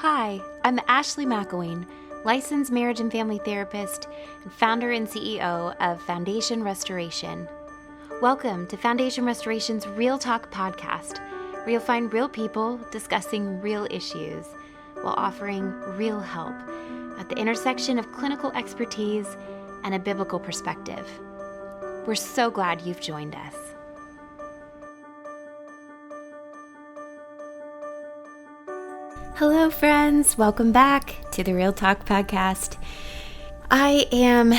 Hi, I'm Ashley McElwain, licensed marriage and family therapist and founder and CEO of Foundation Restoration. Welcome to Foundation Restoration's Real Talk podcast, where you'll find real people discussing real issues while offering real help at the intersection of clinical expertise and a biblical perspective. We're so glad you've joined us. Hello, friends. Welcome back to the Real Talk podcast. I am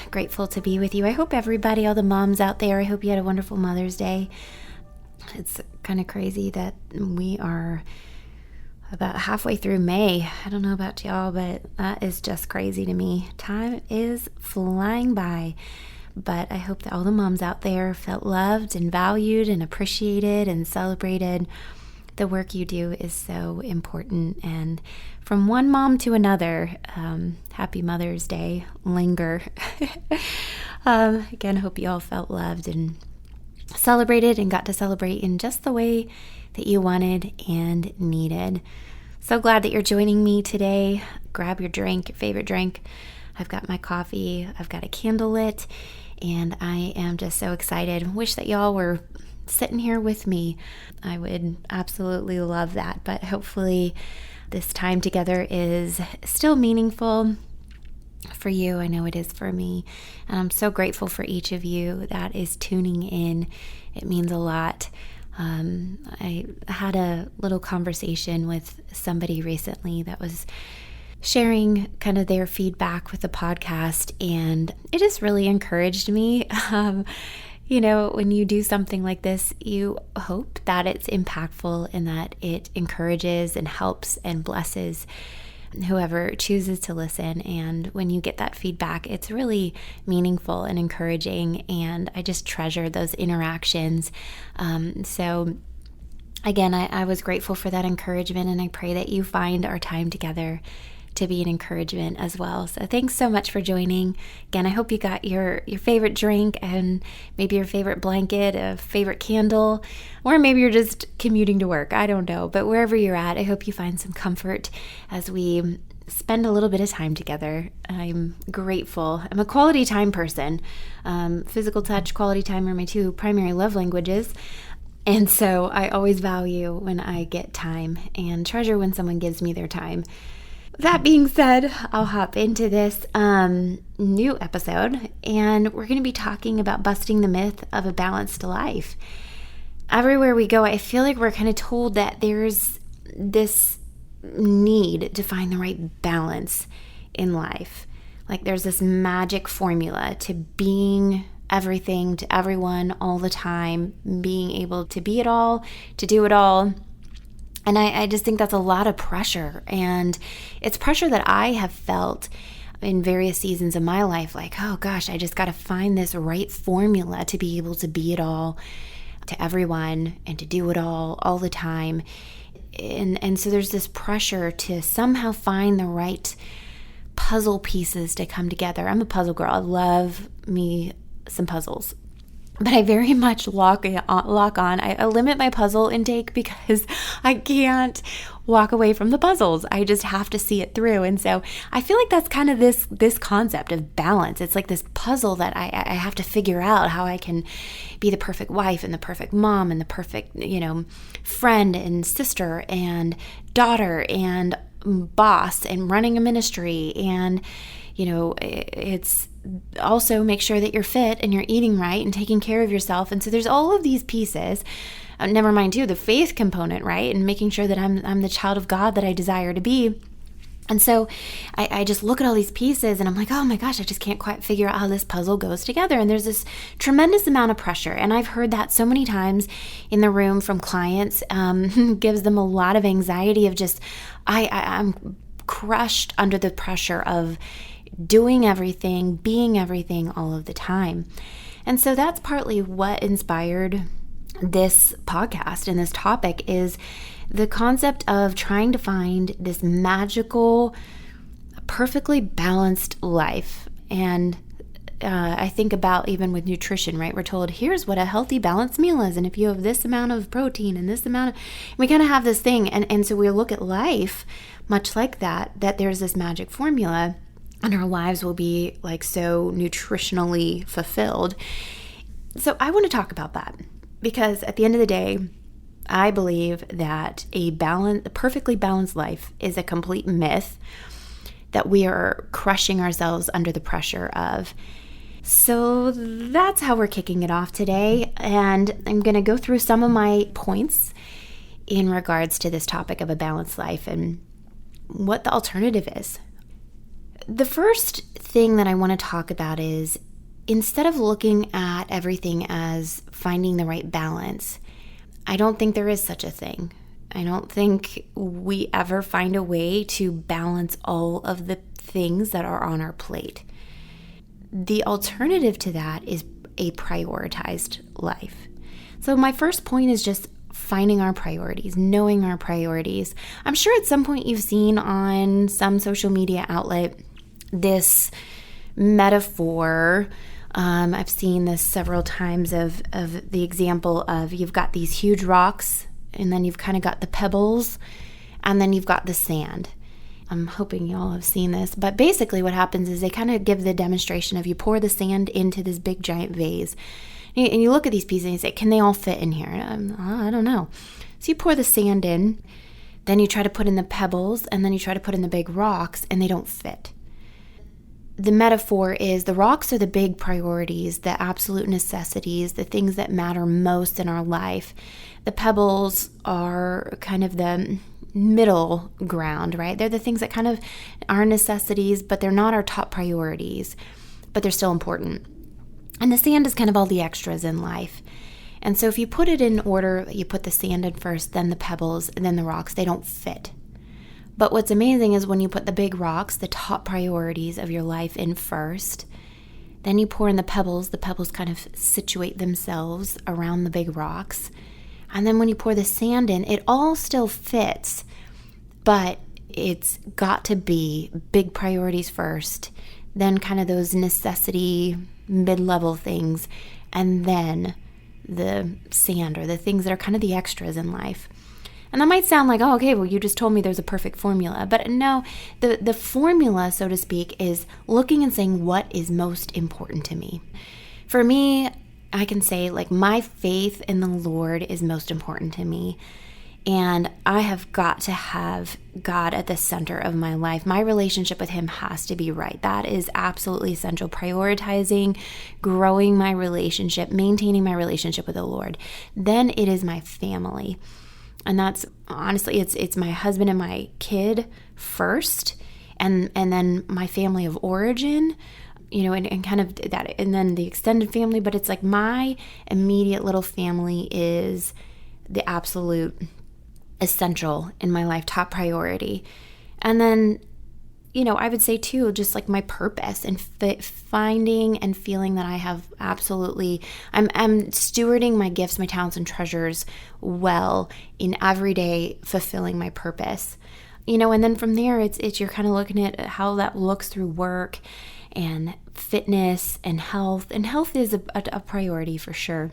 grateful to be with you. I hope everybody, all the moms out there, I hope you had a wonderful Mother's Day. It's kind of crazy that we are about halfway through May. I don't know about y'all, but that is just crazy to me. Time is flying by. But I hope that all the moms out there felt loved and valued and appreciated and celebrated. The work you do is so important. And from one mom to another, happy Mother's Day, linger. Again, hope you all felt loved and celebrated and got to celebrate in just the way that you wanted and needed. So glad that you're joining me today. Grab your drink, your favorite drink. I've got my coffee. I've got a candle lit. And I am just so excited. Wish that y'all were sitting here with me. I would absolutely love that, but hopefully this time together is still meaningful for you. I know it is for me, and I'm so grateful for each of you that is tuning in. It means a lot. I had a little conversation with somebody recently that was sharing kind of their feedback with the podcast, and it just really encouraged me. You know, when you do something like this, you hope that it's impactful and that it encourages and helps and blesses whoever chooses to listen. And when you get that feedback, it's really meaningful and encouraging. And I just treasure those interactions. So again, I was grateful for that encouragement, and I pray that you find our time together to be an encouragement as well. So thanks so much for joining. Again, I hope you got your favorite drink and maybe your favorite blanket, a favorite candle, or maybe you're just commuting to work. I don't know. But wherever you're at, I hope you find some comfort as we spend a little bit of time together. I'm grateful. I'm a quality time person. Physical touch, quality time are my two primary love languages. And so I always value when I get time and treasure when someone gives me their time. That being said, I'll hop into this new episode, and we're going to be talking about busting the myth of a balanced life. Everywhere we go, I feel like we're kind of told that there's this need to find the right balance in life. Like there's this magic formula to being everything to everyone all the time, being able to be it all, to do it all. And I just think that's a lot of pressure, and it's pressure that I have felt in various seasons of my life, like, oh gosh, I just got to find this right formula to be able to be it all to everyone and to do it all the time. And so there's this pressure to somehow find the right puzzle pieces to come together. I'm a puzzle girl. I love me some puzzles. But I very much lock on. I limit my puzzle intake because I can't walk away from the puzzles. I just have to see it through. And so I feel like that's kind of this concept of balance. It's like this puzzle that I have to figure out how I can be the perfect wife and the perfect mom and the perfect, friend and sister and daughter and boss and running a ministry. And, it's also make sure that you're fit and you're eating right and taking care of yourself. And so there's all of these pieces, never mind too, the faith component, right? And making sure that I'm the child of God that I desire to be. And so I just look at all these pieces and I'm like, oh my gosh, I just can't quite figure out how this puzzle goes together. And there's this tremendous amount of pressure. And I've heard that so many times in the room from clients, gives them a lot of anxiety of just, I'm crushed under the pressure of doing everything, being everything all of the time. And so that's partly what inspired this podcast and this topic is the concept of trying to find this magical, perfectly balanced life. And I think about even with nutrition, right? We're told, here's what a healthy, balanced meal is. And if you have this amount of protein and this amount of, we kind of have this thing. And so we look at life much like that there's this magic formula and our lives will be like so nutritionally fulfilled. So I want to talk about that because at the end of the day, I believe that a perfectly balanced life is a complete myth that we are crushing ourselves under the pressure of. So that's how we're kicking it off today. And I'm going to go through some of my points in regards to this topic of a balanced life and what the alternative is. The first thing that I want to talk about is instead of looking at everything as finding the right balance, I don't think there is such a thing. I don't think we ever find a way to balance all of the things that are on our plate. The alternative to that is a prioritized life. So my first point is just finding our priorities, knowing our priorities. I'm sure at some point you've seen on some social media outlet this metaphor. I've seen this several times of the example of you've got these huge rocks and then you've kind of got the pebbles and then you've got the sand. I'm hoping you all have seen this, but basically what happens is they kind of give the demonstration of you pour the sand into this big giant vase and you look at these pieces and you say, can they all fit in here? I don't know. So you pour the sand in, then you try to put in the pebbles and then you try to put in the big rocks and they don't fit. The metaphor is the rocks are the big priorities, the absolute necessities, the things that matter most in our life. The pebbles are kind of the middle ground, right? They're the things that kind of are necessities, but they're not our top priorities, but they're still important. And the sand is kind of all the extras in life. And so if you put it in order, you put the sand in first, then the pebbles, and then the rocks, they don't fit. But what's amazing is when you put the big rocks, the top priorities of your life in first, then you pour in the pebbles kind of situate themselves around the big rocks. And then when you pour the sand in, it all still fits, but it's got to be big priorities first, then kind of those necessity mid-level things, and then the sand or the things that are kind of the extras in life. And that might sound like, oh, okay, well, you just told me there's a perfect formula. But no, the formula, so to speak, is looking and saying what is most important to me. For me, I can say, like, my faith in the Lord is most important to me. And I have got to have God at the center of my life. My relationship with Him has to be right. That is absolutely essential. Prioritizing, growing my relationship, maintaining my relationship with the Lord. Then it is my family. And that's honestly, it's my husband and my kid first, and then my family of origin, and kind of that, and then the extended family. But it's like my immediate little family is the absolute essential in my life, top priority. And then, I would say too, just like my purpose and finding and feeling that I have absolutely, I'm stewarding my gifts, my talents and treasures well in every day, fulfilling my purpose, and then from there, it's you're kind of looking at how that looks through work and fitness and health is a priority for sure.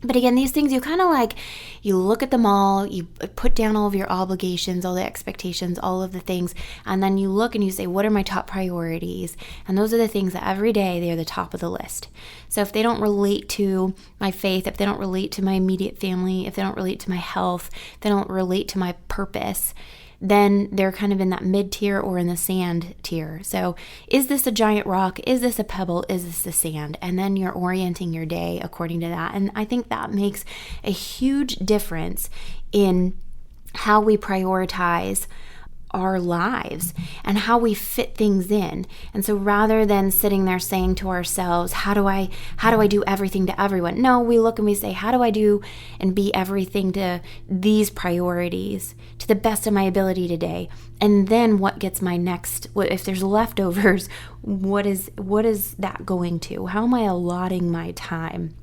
But again, these things, you kind of like, you look at them all, you put down all of your obligations, all the expectations, all of the things, and then you look and you say, what are my top priorities? And those are the things that every day they're the top of the list. So if they don't relate to my faith, if they don't relate to my immediate family, if they don't relate to my health, if they don't relate to my purpose, then they're kind of in that mid-tier or in the sand tier. So is this a giant rock? Is this a pebble? Is this the sand? And then you're orienting your day according to that. And I think that makes a huge difference in how we prioritize our lives and how we fit things in. And so rather than sitting there saying to ourselves, how do I do everything to everyone? No, we look and we say, how do I do and be everything to these priorities to the best of my ability today? And then what gets my next, if there's leftovers, what is that going to? How am I allotting my time?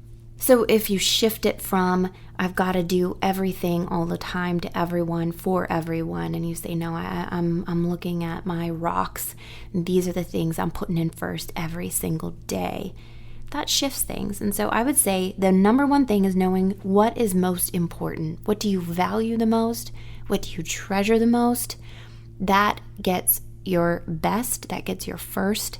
So if you shift it from I've got to do everything all the time to everyone for everyone, and you say, no, I'm looking at my rocks. And these are the things I'm putting in first every single day. That shifts things. And so I would say the number one thing is knowing what is most important. What do you value the most? What do you treasure the most? That gets your best, that gets your first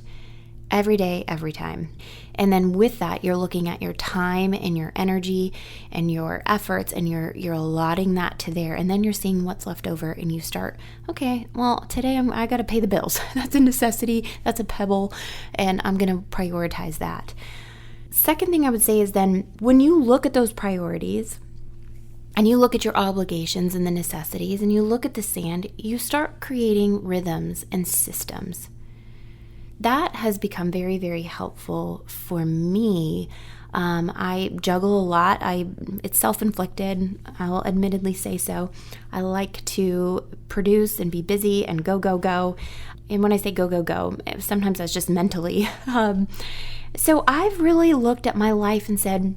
every day, every time. And then with that, you're looking at your time and your energy and your efforts, and you're allotting that to there. And then you're seeing what's left over, and you start, okay, well, today I got to pay the bills. That's a necessity. That's a pebble. And I'm going to prioritize that. Second thing I would say is then when you look at those priorities and you look at your obligations and the necessities and you look at the sand, you start creating rhythms and systems. That has become very, very helpful for me. I juggle a lot. It's self-inflicted. I'll admittedly say so. I like to produce and be busy and go, go, go. And when I say go, go, go, sometimes that's just mentally. So I've really looked at my life and said,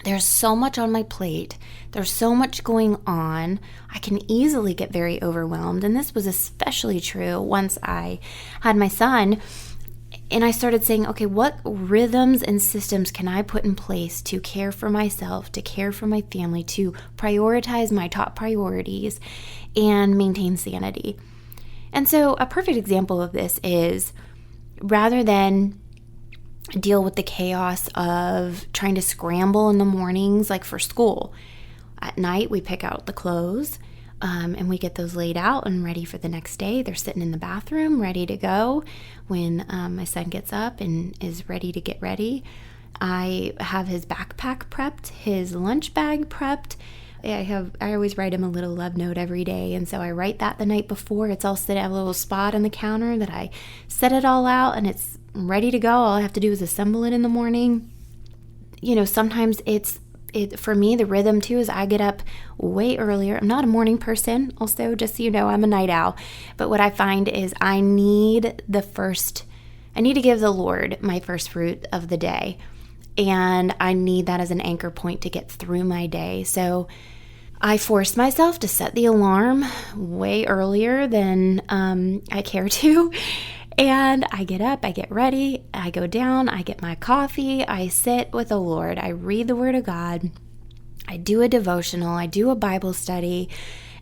there's so much on my plate. There's so much going on. I can easily get very overwhelmed. And this was especially true once I had my son. And I started saying, okay, what rhythms and systems can I put in place to care for myself, to care for my family, to prioritize my top priorities and maintain sanity? And so a perfect example of this is rather than deal with the chaos of trying to scramble in the mornings, like for school. At night, we pick out the clothes and we get those laid out and ready for the next day. They're sitting in the bathroom, ready to go. When my son gets up and is ready to get ready, I have his backpack prepped, his lunch bag prepped. I always write him a little love note every day, and so I write that the night before. It's all set at a little spot on the counter that I set it all out, and it's ready to go. All I have to do is assemble it in the morning. Sometimes for me, the rhythm too is I get up way earlier. I'm not a morning person. Also, just so you know, I'm a night owl. But what I find is I need to give the Lord my first fruit of the day. And I need that as an anchor point to get through my day. So I forced myself to set the alarm way earlier than I care to. And I get up, I get ready, I go down, I get my coffee, I sit with the Lord, I read the Word of God, I do a devotional, I do a Bible study,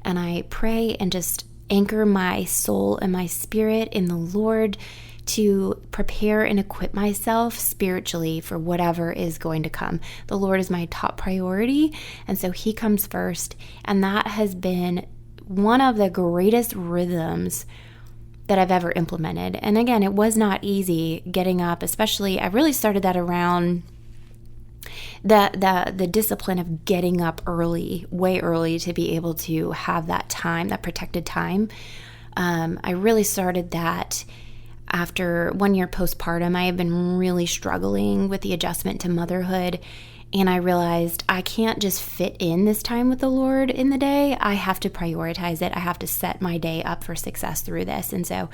and I pray and just anchor my soul and my spirit in the Lord to prepare and equip myself spiritually for whatever is going to come. The Lord is my top priority, and so He comes first, and that has been one of the greatest rhythms that I've ever implemented. And again, it was not easy getting up, especially I really started that around the discipline of getting up early, way early, to be able to have that time, that protected time. I really started that after 1 year postpartum. I had been really struggling with the adjustment to motherhood. And I realized I can't just fit in this time with the Lord in the day. I have to prioritize it. I have to set my day up for success through this. And so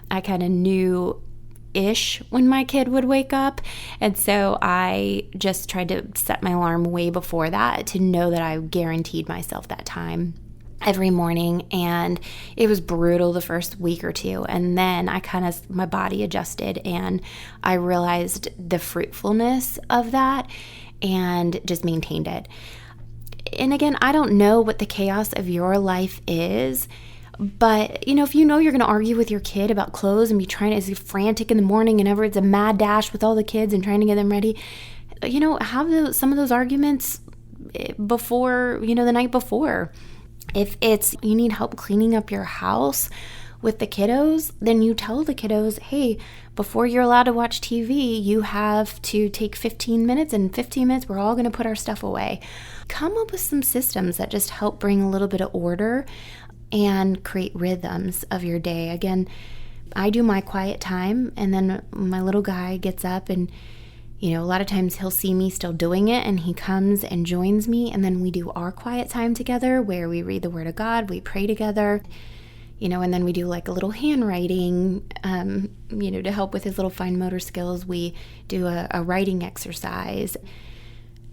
I kind of knew-ish when my kid would wake up. And so I just tried to set my alarm way before that to know that I guaranteed myself that time every morning. And it was brutal the first week or two. And then my body adjusted and I realized the fruitfulness of that and just maintained it. And again, I don't know what the chaos of your life is, but if you're going to argue with your kid about clothes and be trying to be frantic in the morning and it's a mad dash with all the kids and trying to get them ready, have some of those arguments before, the night before. If it's you need help cleaning up your house with the kiddos, then you tell the kiddos, hey, before you're allowed to watch TV, you have to take 15 minutes, and in 15 minutes, we're all going to put our stuff away. Come up with some systems that just help bring a little bit of order and create rhythms of your day. Again, I do my quiet time, and then my little guy gets up and a lot of times he'll see me still doing it and he comes and joins me, and then we do our quiet time together where we read the Word of God, we pray together, and then we do like a little handwriting, to help with his little fine motor skills. We do a writing exercise.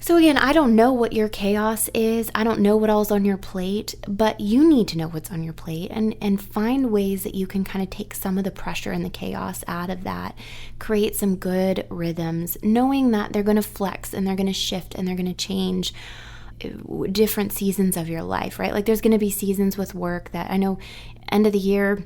So again, I don't know what your chaos is. I don't know what all's on your plate, but you need to know what's on your plate and find ways that you can kind of take some of the pressure and the chaos out of that. Create some good rhythms, knowing that they're going to flex and they're going to shift and they're going to change different seasons of your life, right? Like there's going to be seasons with work that I know end of the year,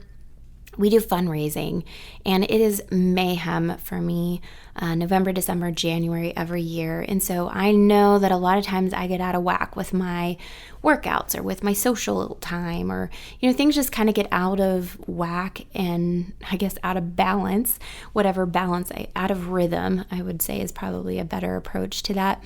we do fundraising, and it is mayhem for me, November, December, January every year. And so I know that a lot of times I get out of whack with my workouts or with my social time, or, things just kind of get out of whack and I guess out of balance, out of rhythm, I would say is probably a better approach to that.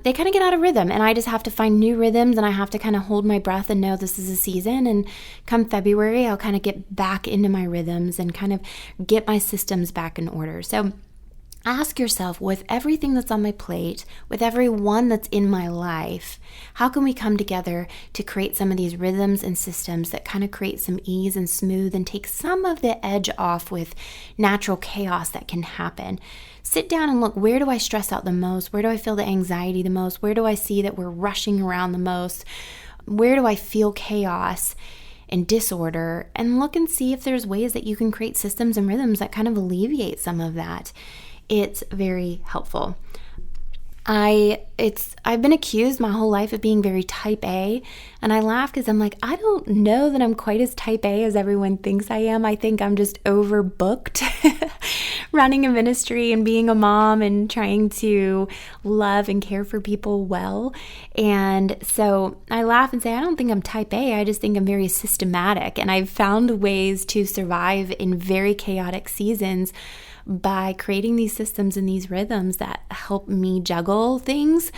They kind of get out of rhythm, and I just have to find new rhythms, and I have to kind of hold my breath and know this is a season. And come February, I'll kind of get back into my rhythms and kind of get my systems back in order. So ask yourself, with everything that's on my plate, with everyone that's in my life, how can we come together to create some of these rhythms and systems that kind of create some ease and smooth and take some of the edge off with natural chaos that can happen? Sit down and look, where do I stress out the most? Where do I feel the anxiety the most? Where do I see that we're rushing around the most? Where do I feel chaos and disorder? And look and see if there's ways that you can create systems and rhythms that kind of alleviate some of that. It's very helpful. I've been accused my whole life of being very type A, and I laugh because I'm like, I don't know that I'm quite as type A as everyone thinks I am. I think I'm just overbooked running a ministry and being a mom and trying to love and care for people well. And so I laugh and say, I don't think I'm type A. I just think I'm very systematic, and I've found ways to survive in very chaotic seasons by creating these systems and these rhythms that help me juggle things.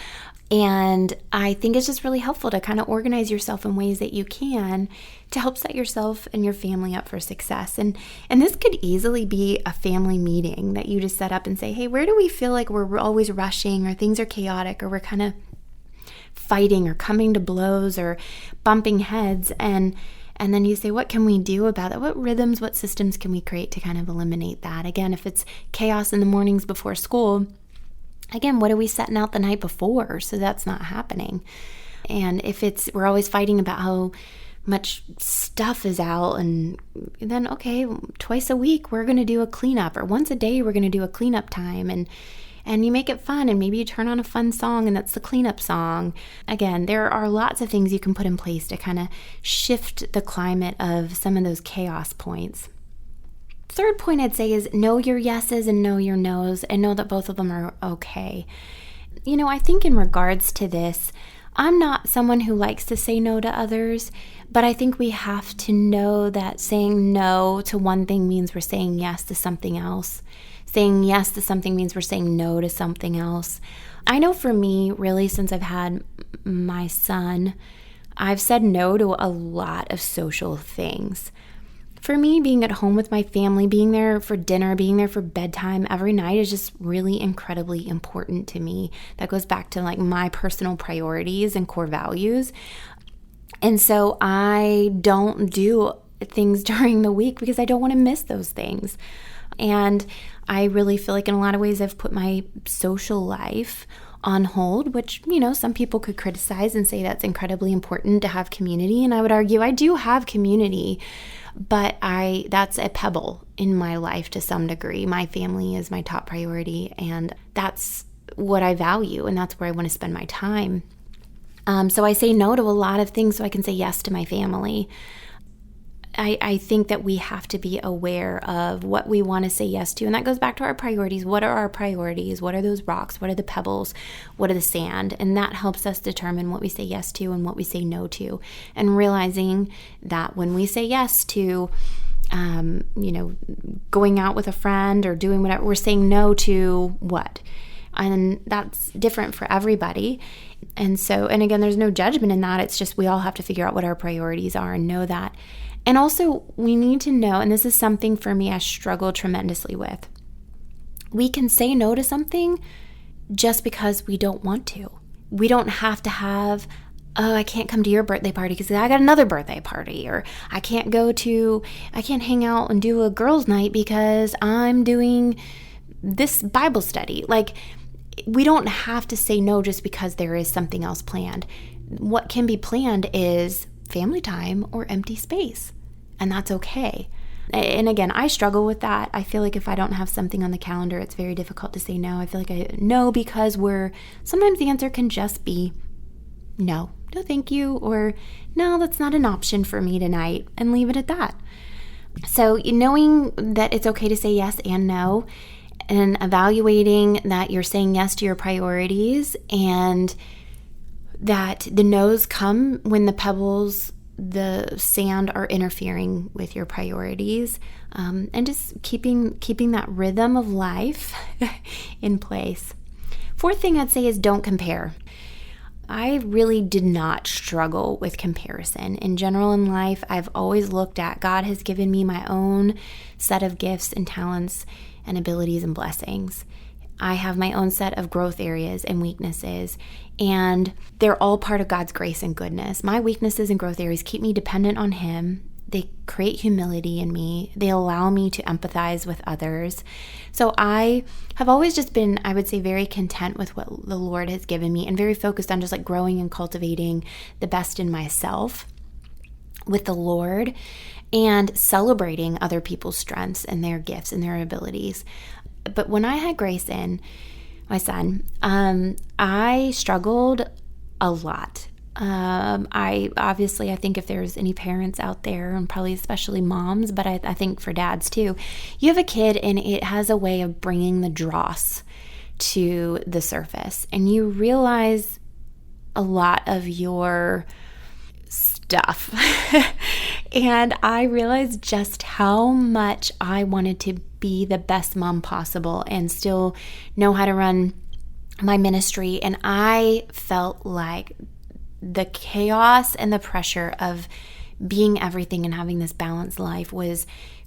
And I think it's just really helpful to kind of organize yourself in ways that you can to help set yourself and your family up for success. And this could easily be a family meeting that you just set up and say, hey, where do we feel like we're always rushing, or things are chaotic, or we're kind of fighting or coming to blows or bumping heads? And then you say, what can we do about that? What rhythms, what systems can we create to kind of eliminate that? Again, if it's chaos in the mornings before school, again, what are we setting out the night before so that's not happening? And if we're always fighting about how much stuff is out, and then, okay, twice a week we're going to do a cleanup, or once a day we're going to do a cleanup time, and you make it fun, and maybe you turn on a fun song and that's the cleanup song. Again, there are lots of things you can put in place to kind of shift the climate of some of those chaos points. Third point I'd say is know your yeses and know your nos, and know that both of them are okay. I think in regards to this, I'm not someone who likes to say no to others, but I think we have to know that saying no to one thing means we're saying yes to something else. Saying yes to something means we're saying no to something else. I know for me, really, since I've had my son, I've said no to a lot of social things. For me, being at home with my family, being there for dinner, being there for bedtime every night is just really incredibly important to me. That goes back to like my personal priorities and core values. And so I don't do things during the week because I don't want to miss those things. And I really feel like in a lot of ways I've put my social life on hold, which, some people could criticize and say that's incredibly important to have community. And I would argue I do have community, but that's a pebble in my life to some degree. My family is my top priority, and that's what I value, and that's where I want to spend my time. So I say no to a lot of things so I can say yes to my family. I think that we have to be aware of what we want to say yes to, and that goes back to our priorities. What are our priorities? What are those rocks? What are the pebbles? What are the sand? And that helps us determine what we say yes to and what we say no to, and realizing that when we say yes to going out with a friend or doing whatever, we're saying no to what? And that's different for everybody. And again, there's no judgment in that. It's just we all have to figure out what our priorities are and know that. And also, we need to know, and this is something for me I struggle tremendously with, we can say no to something just because we don't want to. We don't have to have, I can't come to your birthday party because I got another birthday party, or I can't hang out and do a girls' night because I'm doing this Bible study. Like, we don't have to say no just because there is something else planned. What can be planned is family time or empty space, and that's okay. And again, I struggle with that. I feel like if I don't have something on the calendar, it's very difficult to say no. I feel like I no because sometimes the answer can just be no thank you, or no, that's not an option for me tonight, and leave it at that. So knowing that it's okay to say yes and no, and evaluating that you're saying yes to your priorities, and that the no's come when the sand are interfering with your priorities, and just keeping that rhythm of life in place. Fourth thing I'd say is don't compare. I really did not struggle with comparison. In general in life, I've always looked at God has given me my own set of gifts and talents and abilities and blessings. I have my own set of growth areas and weaknesses, and they're all part of God's grace and goodness. My weaknesses and growth areas keep me dependent on Him. They create humility in me. They allow me to empathize with others. So I have always just been, I would say, very content with what the Lord has given me, and very focused on just like growing and cultivating the best in myself with the Lord, and celebrating other people's strengths and their gifts and their abilities. But when I had Grayson, my son, I struggled a lot. I think if there's any parents out there, and probably especially moms, but I think for dads too, you have a kid and it has a way of bringing the dross to the surface, and you realize a lot of your stuff. And I realized just how much I wanted to be the best mom possible and still know how to run my ministry. And I felt like the chaos and the pressure of being everything and having this balanced life was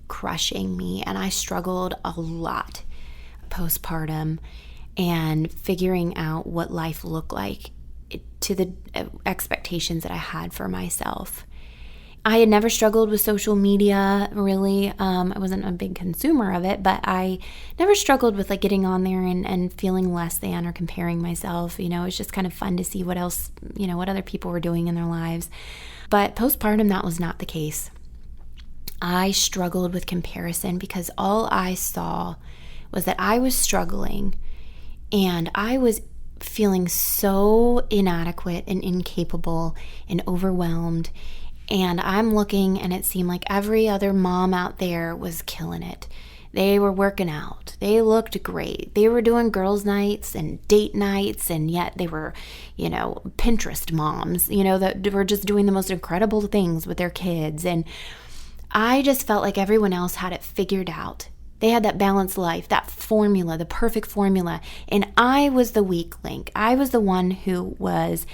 crushing me. And I struggled a lot postpartum and figuring out what life looked like to the expectations that I had for myself. I had never struggled with social media, really. I wasn't a big consumer of it, but I never struggled with like getting on there and feeling less than or comparing myself. You know, it's just kind of fun to see what else, what other people were doing in their lives. But postpartum, that was not the case. I struggled with comparison because all I saw was that I was struggling, and I was feeling so inadequate and incapable and overwhelmed. And I'm looking, and it seemed like every other mom out there was killing it. They were working out. They looked great. They were doing girls' nights and date nights, and yet they were, Pinterest moms, that were just doing the most incredible things with their kids. And I just felt like everyone else had it figured out. They had that balanced life, that formula, the perfect formula. And I was the weak link. I was the one who was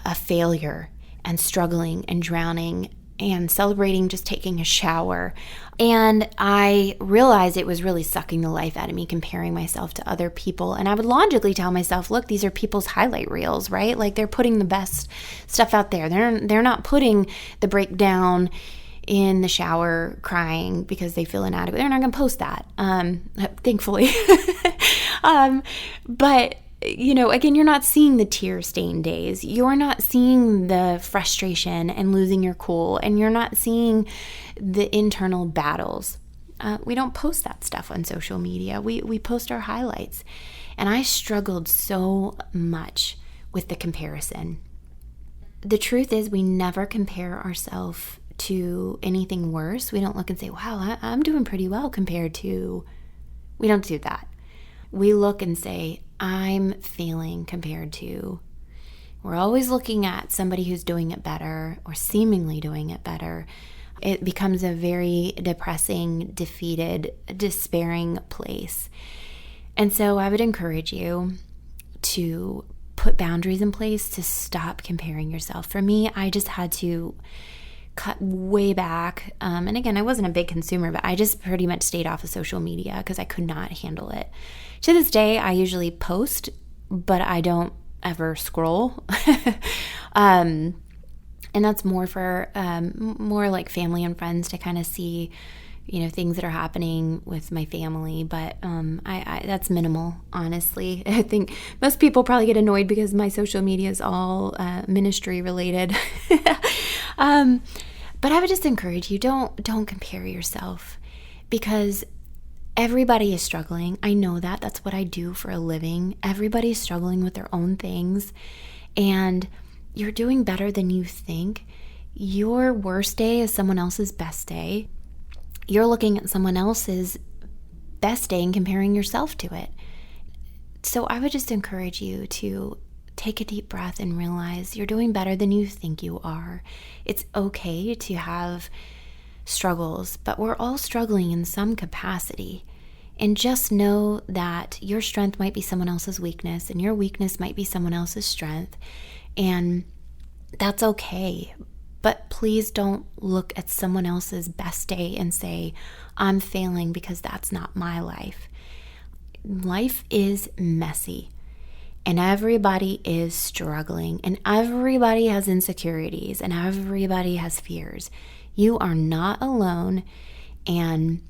a failure and struggling and drowning and celebrating just taking a shower. And I realized it was really sucking the life out of me, comparing myself to other people. And I would logically tell myself, look, these are people's highlight reels, right? Like they're putting the best stuff out there. They're not putting the breakdown in the shower crying because they feel inadequate. They're not going to post that, thankfully. But again, you're not seeing the tear-stained days. You're not seeing the frustration and losing your cool, and you're not seeing the internal battles. We don't post that stuff on social media. We post our highlights. And I struggled so much with the comparison. The truth is, we never compare ourselves to anything worse. We don't look and say, wow, I'm doing pretty well compared to... We don't do that. We look and say, I'm failing compared to. We're always looking at somebody who's doing it better or seemingly doing it better. It becomes a very depressing, defeated, despairing place. And so I would encourage you to put boundaries in place to stop comparing yourself. For me, I just had to cut way back. And again, I wasn't a big consumer, but I just pretty much stayed off of social media because I could not handle it. To this day, I usually post, but I don't ever scroll. And that's more for more like family and friends to kind of see, things that are happening with my family, but I that's minimal, honestly. I think most people probably get annoyed because my social media is all ministry related. But I would just encourage you, don't compare yourself, because everybody is struggling. I know that. That's what I do for a living. Everybody's struggling with their own things, and you're doing better than you think. Your worst day is someone else's best day. You're looking at someone else's best day and comparing yourself to it. So I would just encourage you to take a deep breath and realize you're doing better than you think you are. It's okay to have struggles, but we're all struggling in some capacity. And just know that your strength might be someone else's weakness, and your weakness might be someone else's strength. And that's okay. But please don't look at someone else's best day and say, I'm failing, because that's not my life. Life is messy, and everybody is struggling, and everybody has insecurities, and everybody has fears. You are not alone, and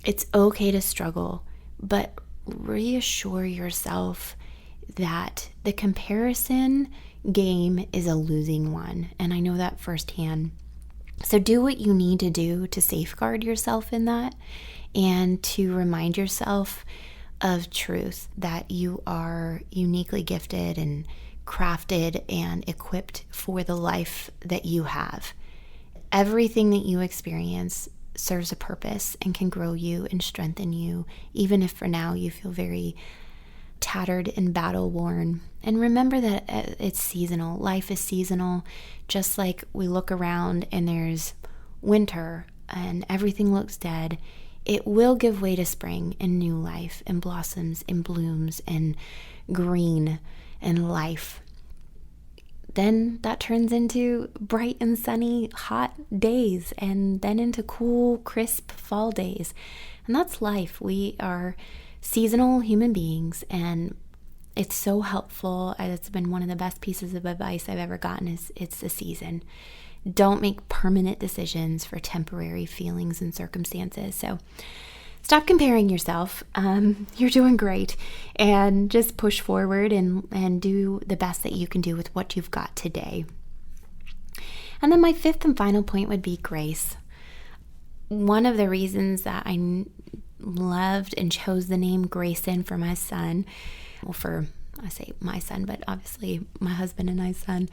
it's okay to struggle, but reassure yourself that the comparison game is a losing one, and I know that firsthand. So do what you need to do to safeguard yourself in that, and to remind yourself of truth, that you are uniquely gifted and crafted and equipped for the life that you have. Everything that you experience serves a purpose and can grow you and strengthen you, even if for now you feel very tattered and battle worn. And remember that it's seasonal. Life is seasonal. Just like we look around and there's winter and everything looks dead, it will give way to spring and new life and blossoms and blooms and green and life. Then that turns into bright and sunny, hot days, and then into cool, crisp fall days. And that's life. We are seasonal human beings, and it's so helpful. It's been one of the best pieces of advice I've ever gotten is it's a season. Don't make permanent decisions for temporary feelings and circumstances. So stop comparing yourself. You're doing great, and just push forward and do the best that you can do with what you've got today. And then my fifth and final point would be grace. One of the reasons that I loved and chose the name Grayson for my son, I say my son, but obviously my husband and I's son,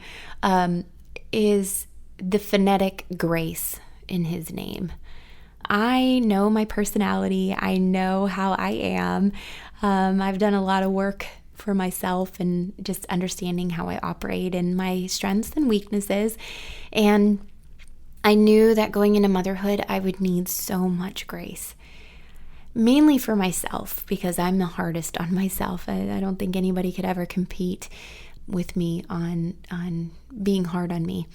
is the phonetic grace in his name. I know my personality. I know how I am. I've done a lot of work for myself and just understanding how I operate and my strengths and weaknesses. And I knew that going into motherhood, I would need so much grace. Mainly for myself, because I'm the hardest on myself. I don't think anybody could ever compete with me on being hard on me.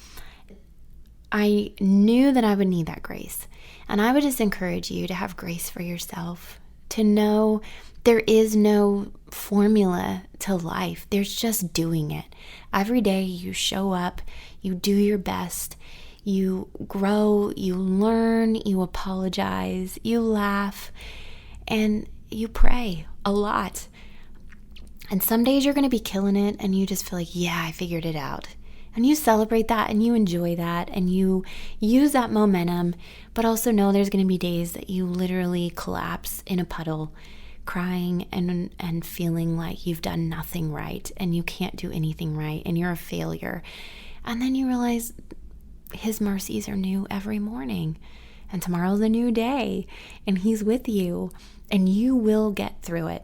I knew that I would need that grace. And I would just encourage you to have grace for yourself, to know there is no formula to life. There's just doing it. Every day you show up, you do your best, you grow, you learn, you apologize, you laugh, and you pray a lot. And some days you're going to be killing it and you just feel like, yeah, I figured it out. And you celebrate that and you enjoy that and you use that momentum, but also know there's going to be days that you literally collapse in a puddle, crying and feeling like you've done nothing right and you can't do anything right and you're a failure. And then you realize His mercies are new every morning, and tomorrow's a new day, and He's with you, and you will get through it.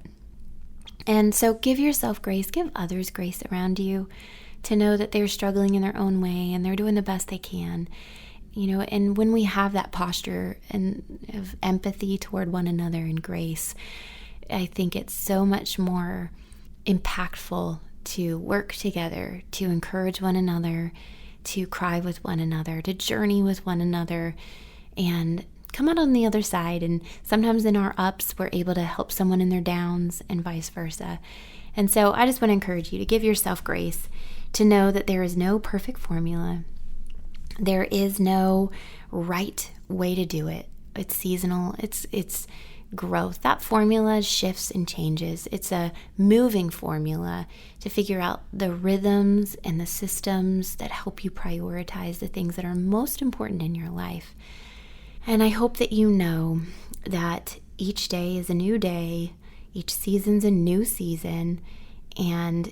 And so give yourself grace, give others grace around you to know that they're struggling in their own way and they're doing the best they can. And when we have that posture of empathy toward one another and grace, I think it's so much more impactful to work together, to encourage one another, to cry with one another, to journey with one another, and come out on the other side. And sometimes in our ups, we're able to help someone in their downs and vice versa. And so I just want to encourage you to give yourself grace, to know that there is no perfect formula. There is no right way to do it. It's seasonal. It's growth. That formula shifts and changes. It's a moving formula to figure out the rhythms and the systems that help you prioritize the things that are most important in your life. And I hope that you know that each day is a new day, each season's a new season, and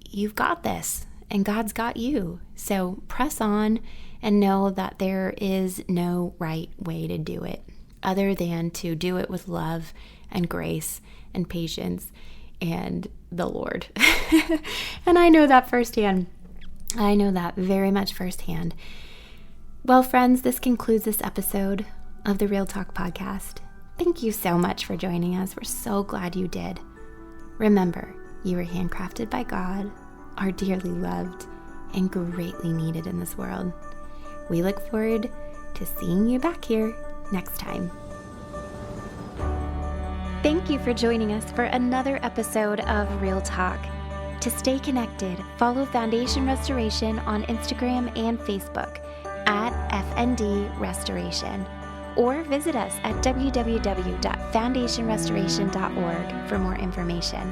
you've got this, and God's got you. So press on and know that there is no right way to do it other than to do it with love and grace and patience and the Lord. And I know that firsthand. I know that very much firsthand. Well, friends, this concludes this episode of the Real Talk Podcast. Thank you so much for joining us. We're so glad you did. Remember, you were handcrafted by God, are dearly loved, and greatly needed in this world. We look forward to seeing you back here next time. Thank you for joining us for another episode of Real Talk. To stay connected, follow Foundation Restoration on Instagram and Facebook at FND Restoration, or visit us at www.foundationrestoration.org for more information.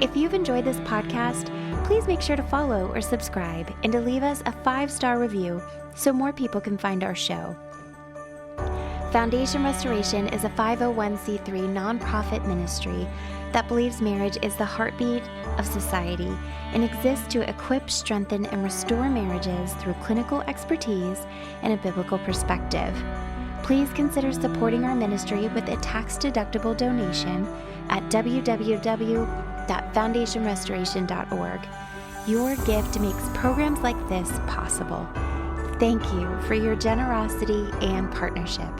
If you've enjoyed this podcast, please make sure to follow or subscribe and to leave us a 5-star review so more people can find our show. Foundation Restoration is a 501c3 nonprofit ministry that believes marriage is the heartbeat of society and exists to equip, strengthen, and restore marriages through clinical expertise and a biblical perspective. Please consider supporting our ministry with a tax-deductible donation at www.foundationrestoration.org. Your gift makes programs like this possible. Thank you for your generosity and partnership.